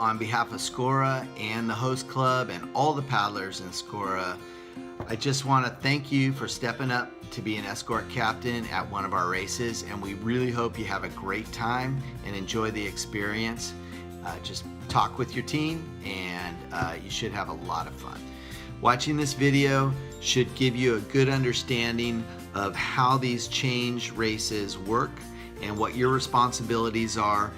on behalf of SCORA and the host club and all the paddlers in SCORA, I just want to thank you for stepping up to be an escort captain at one of our races, and we really hope you have a great time and enjoy the experience. Just talk with your team and you should have a lot of fun. Watching this video should give you a good understanding of how these change races work and what your responsibilities are.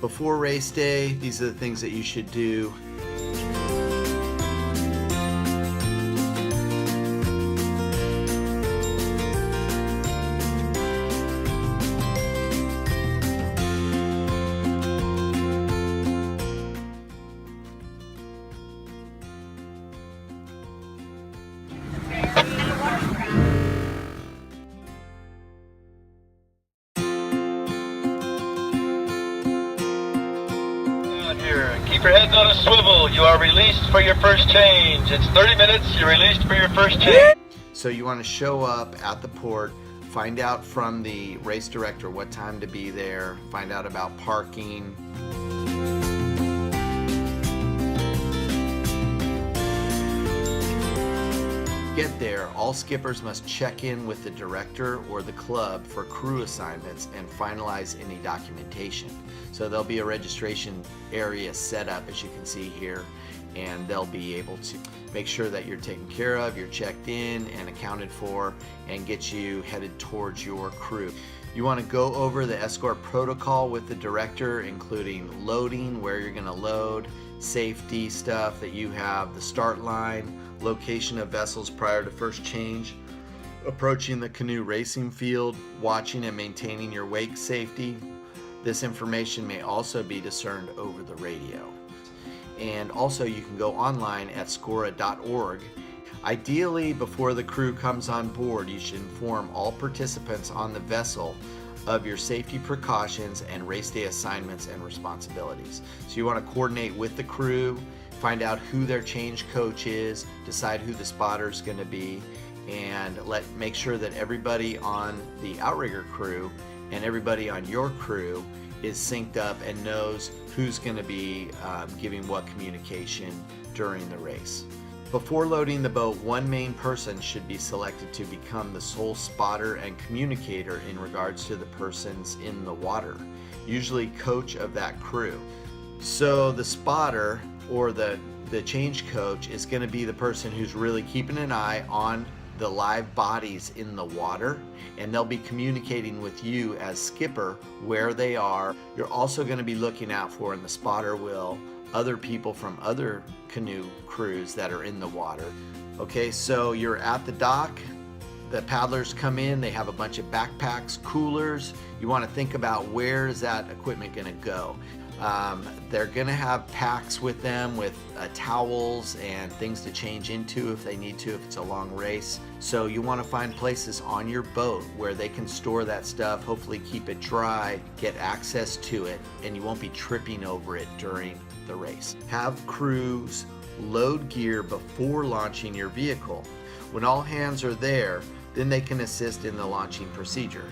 Before race day, these are the things that you should do. Keep your heads on a swivel. You are released for your first change. It's 30 minutes. You're released for your first change. So you want to show up at the port, find out from the race director what time to be there, find out about parking. Get there, all skippers must check in with the director or the club for crew assignments and finalize any documentation. So there'll be a registration area set up, as you can see here, and they'll be able to make sure that you're taken care of, you're checked in and accounted for, and get you headed towards your crew. You want to go over the escort protocol with the director, including loading, where you're going to load, safety stuff that you have, the start line, location of vessels prior to first change, approaching the canoe racing field, watching and maintaining your wake safety. This information may also be discerned over the radio. And also you can go online at scora.org. Ideally, before the crew comes on board, you should inform all participants on the vessel of your safety precautions and race day assignments and responsibilities. So you want to coordinate with the crew, find out who their change coach is, decide who the spotter is going to be, and make sure that everybody on the Outrigger crew and everybody on your crew is synced up and knows who's going to be giving what communication during the race. Before loading the boat, one main person should be selected to become the sole spotter and communicator in regards to the persons in the water, usually coach of that crew. So the spotter or the change coach is going to be the person who's really keeping an eye on the live bodies in the water, and they'll be communicating with you as skipper where they are. You're also going to be looking out for, and the spotter will, other people from other canoe crews that are in the water. Okay, so you're at the dock, the paddlers come in, they have a bunch of backpacks, coolers. You want to think about where is that equipment going to go. They're going to have packs with them with towels and things to change into if they need to, if it's a long race. So you want to find places on your boat where they can store that stuff, hopefully keep it dry, get access to it, and you won't be tripping over it during the race. Have crews load gear before launching your vehicle. When all hands are there, then they can assist in the launching procedure.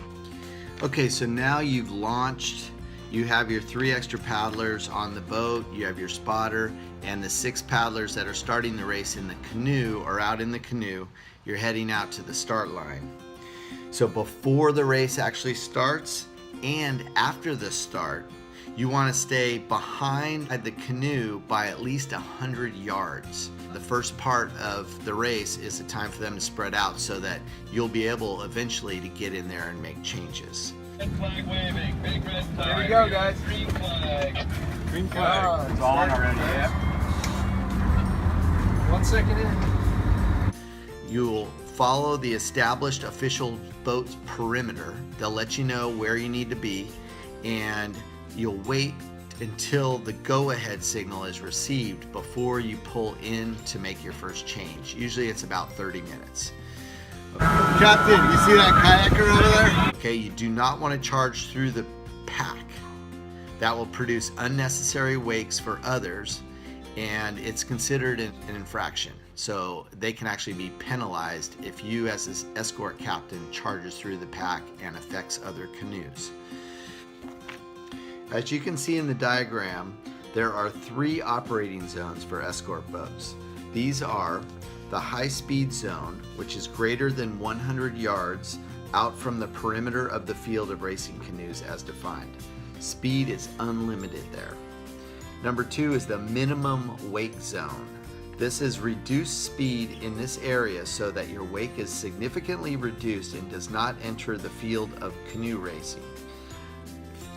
Okay, so now you've launched. You have your 3 extra paddlers on the boat, you have your spotter, and the 6 paddlers that are starting the race in the canoe or out in the canoe. You're heading out to the start line. So before the race actually starts and after the start, you want to stay behind the canoe by at least 100 yards. The first part of the race is the time for them to spread out so that you'll be able eventually to get in there and make changes. Red flag waving, big red flag. Here we go, guys. Green flag. Green flag. It's on already, yeah. 1 second in. You'll follow the established official boat perimeter. They'll let you know where you need to be, and you'll wait until the go-ahead signal is received before you pull in to make your first change. Usually it's about 30 minutes. Captain, you see that kayaker over there? Okay, you do not want to charge through the pack. That will produce unnecessary wakes for others, and it's considered an infraction. So they can actually be penalized if you as an escort captain charges through the pack and affects other canoes. As you can see in the diagram, There are 3 operating zones for escort boats. These are the high-speed zone, which is greater than 100 yards out from the perimeter of the field of racing canoes as defined. Speed is unlimited there. Number 2 is the minimum wake zone. This is reduced speed in this area so that your wake is significantly reduced and does not enter the field of canoe racing.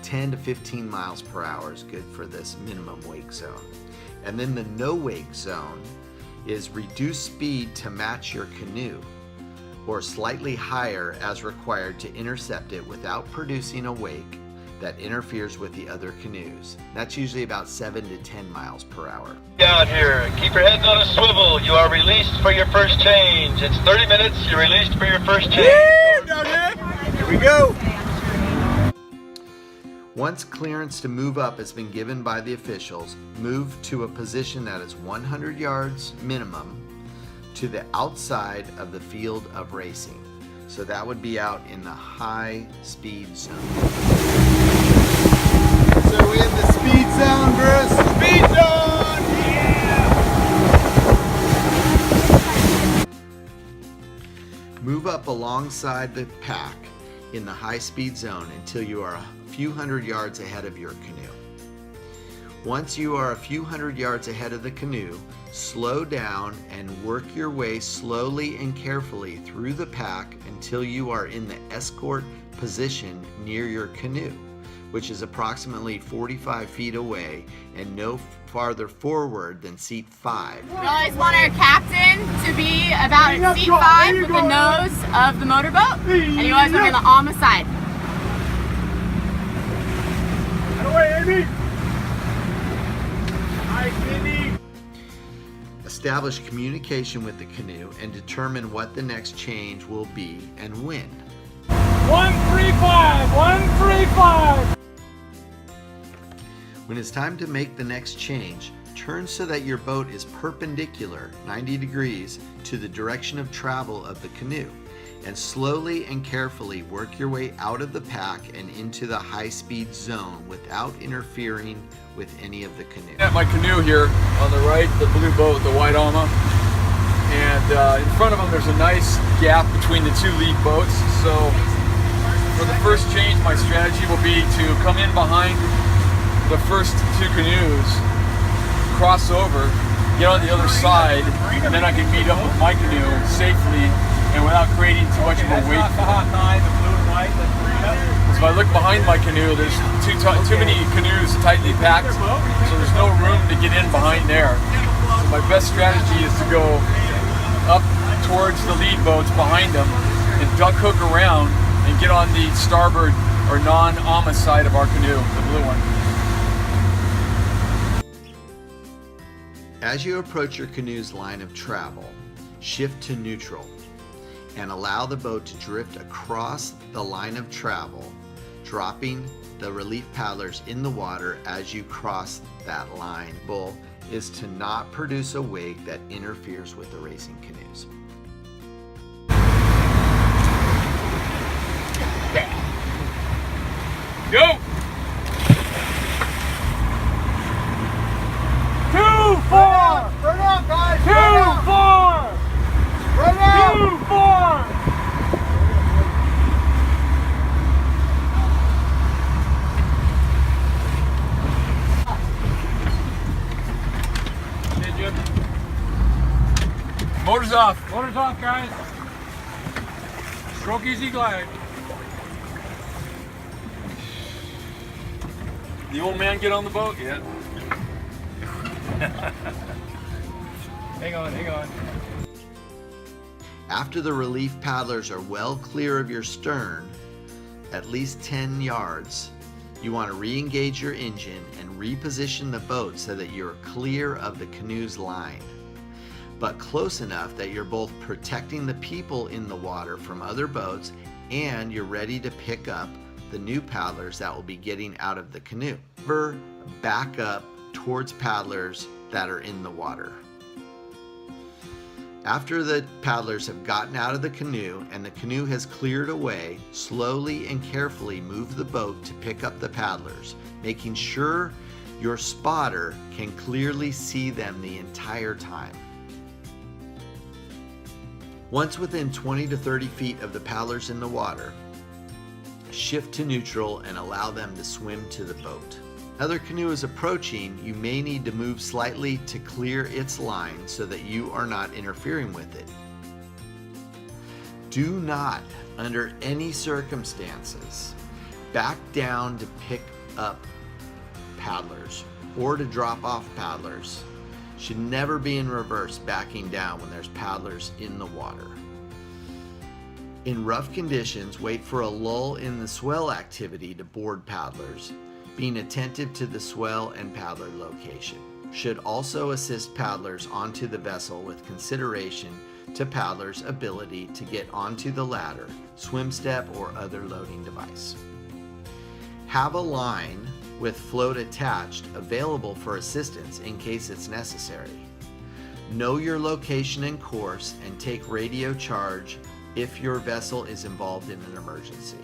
10 to 15 miles per hour is good for this minimum wake zone. And then the no wake zone is reduced speed to match your canoe, or slightly higher as required to intercept it without producing a wake that interferes with the other canoes. That's usually about 7 to 10 miles per hour. Out here, keep your heads on a swivel. You are released for your first change. It's 30 minutes. You're released for your first change. Here we go. Once clearance to move up has been given by the officials, move to a position that is 100 yards minimum to the outside of the field of racing. So that would be out in the high speed zone. So we in the speed zone, Bruce. Speed zone! Yeah! Move up alongside the pack in the high speed zone until you are a few hundred yards ahead of your canoe. Once you are a few hundred yards ahead of the canoe, slow down and work your way slowly and carefully through the pack until you are in the escort position near your canoe, which is approximately 45 feet away and no farther forward than seat 5. We always want our captain to be about at seat 5 with the nose of the motorboat, and you always want to be on the AMA side. Get away, Amy! Nice, Mindy! Establish communication with the canoe and determine what the next change will be and when. 135! 135! When it's time to make the next change, turn so that your boat is perpendicular 90 degrees to the direction of travel of the canoe, and slowly and carefully work your way out of the pack and into the high-speed zone without interfering with any of the canoe. At my canoe here on the right, the blue boat, the white Alma, and in front of them there's a nice gap between the 2 lead boats. So for the first change, my strategy will be to come in behind the first 2 canoes, cross over, get on the other side, and then I can meet up with my canoe safely and without creating too much of a wake. So if I look behind my canoe, there's too many canoes tightly packed, so there's no room to get in behind there. So my best strategy is to go up towards the lead boats behind them and duck hook around and get on the starboard or non-AMA side of our canoe, the blue one. As you approach your canoe's line of travel, shift to neutral and allow the boat to drift across the line of travel, dropping the relief paddlers in the water as you cross that line. The goal is to not produce a wake that interferes with the racing canoes. Go! 2-4! Burn up, guys! 2-4! Burn up! 2-4! Motors off. Motors off, guys. Stroke easy glide. The old man get on the boat yet? Hang on, hang on. After the relief paddlers are well clear of your stern, at least 10 yards, you want to re-engage your engine and reposition the boat so that you're clear of the canoe's line, but close enough that you're both protecting the people in the water from other boats and you're ready to pick up the new paddlers that will be getting out of the canoe. Never back up towards paddlers that are in the water. After the paddlers have gotten out of the canoe and the canoe has cleared away, slowly and carefully move the boat to pick up the paddlers, making sure Your spotter can clearly see them the entire time. Once within 20 to 30 feet of the paddlers in the water, shift to neutral and allow them to swim to the boat. Another canoe is approaching, you may need to move slightly to clear its line so that you are not interfering with it. Do not, under any circumstances, back down to pick up paddlers or to drop off paddlers. Should never be in reverse backing down when there's paddlers in the water. In rough conditions, wait for a lull in the swell activity to board paddlers, being attentive to the swell and paddler location. Should also assist paddlers onto the vessel with consideration to paddlers' ability to get onto the ladder, swim step, or other loading device. Have a line with float attached available for assistance in case it's necessary. Know your location and course and take radio charge if your vessel is involved in an emergency.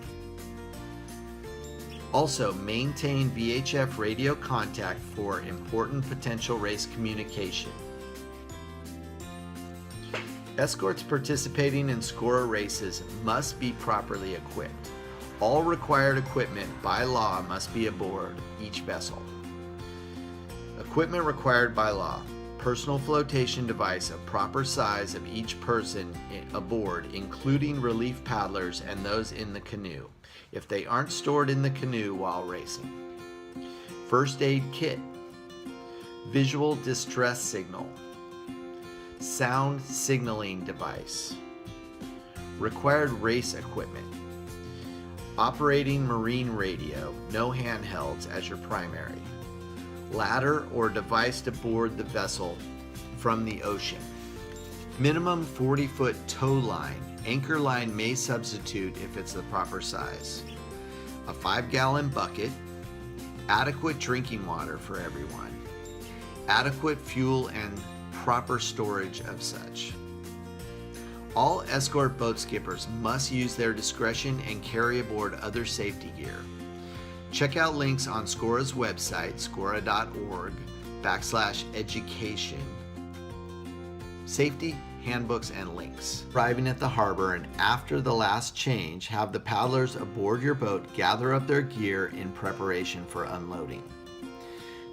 Also, maintain VHF radio contact for important potential race communication. Escorts participating in SCORA races must be properly equipped. All required equipment by law must be aboard each vessel. Equipment required by law: personal flotation device of proper size of each person aboard, including relief paddlers and those in the canoe, if they aren't stored in the canoe while racing. First aid kit, visual distress signal, sound signaling device, required race equipment, operating marine radio, no handhelds as your primary, ladder or device to board the vessel from the ocean, minimum 40-foot tow line, anchor line may substitute if it's the proper size, a 5-gallon bucket, adequate drinking water for everyone, adequate fuel and proper storage of such. All escort boat skippers must use their discretion and carry aboard other safety gear. Check out links on SCORA's website, scora.org/education. Safety, handbooks, and links. Arriving at the harbor and after the last change, have the paddlers aboard your boat gather up their gear in preparation for unloading.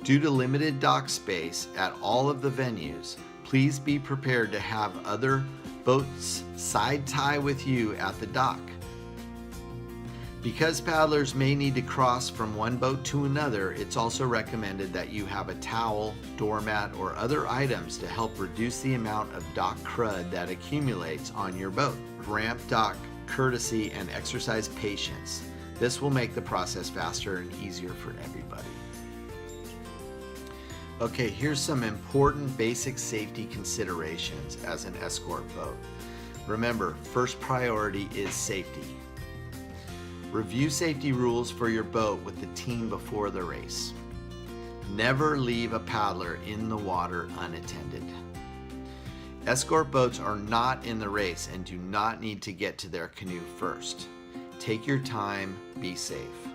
Due to limited dock space at all of the venues, please be prepared to have other boats side tie with you at the dock. Because paddlers may need to cross from one boat to another, it's also recommended that you have a towel, doormat, or other items to help reduce the amount of dock crud that accumulates on your boat. Ramp dock courtesy and exercise patience. This will make the process faster and easier for everybody. Okay, here's some important basic safety considerations as an escort boat. Remember, first priority is safety. Review safety rules for your boat with the team before the race. Never leave a paddler in the water unattended. Escort boats are not in the race and do not need to get to their canoe first. Take your time, be safe.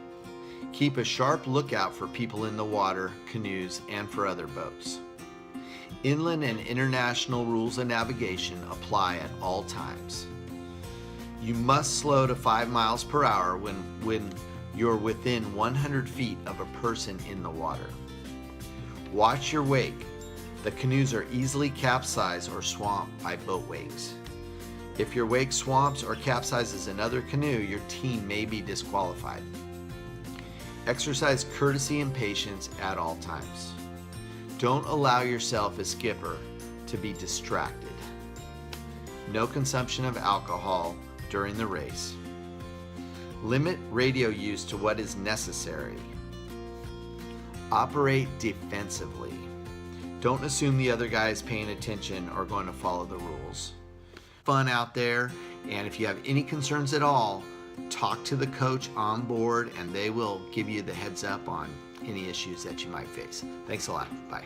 Keep a sharp lookout for people in the water, canoes, and for other boats. Inland and international rules of navigation apply at all times. You must slow to 5 miles per hour when you're within 100 feet of a person in the water. Watch your wake. The canoes are easily capsized or swamped by boat wakes. If your wake swamps or capsizes another canoe, your team may be disqualified. Exercise courtesy and patience at all times. Don't allow yourself as skipper to be distracted. No consumption of alcohol during the race. Limit radio use to what is necessary. Operate defensively. Don't assume the other guy is paying attention or going to follow the rules. Fun out there, and if you have any concerns at all, talk to the coach on board and they will give you the heads up on any issues that you might face. Thanks a lot. Bye.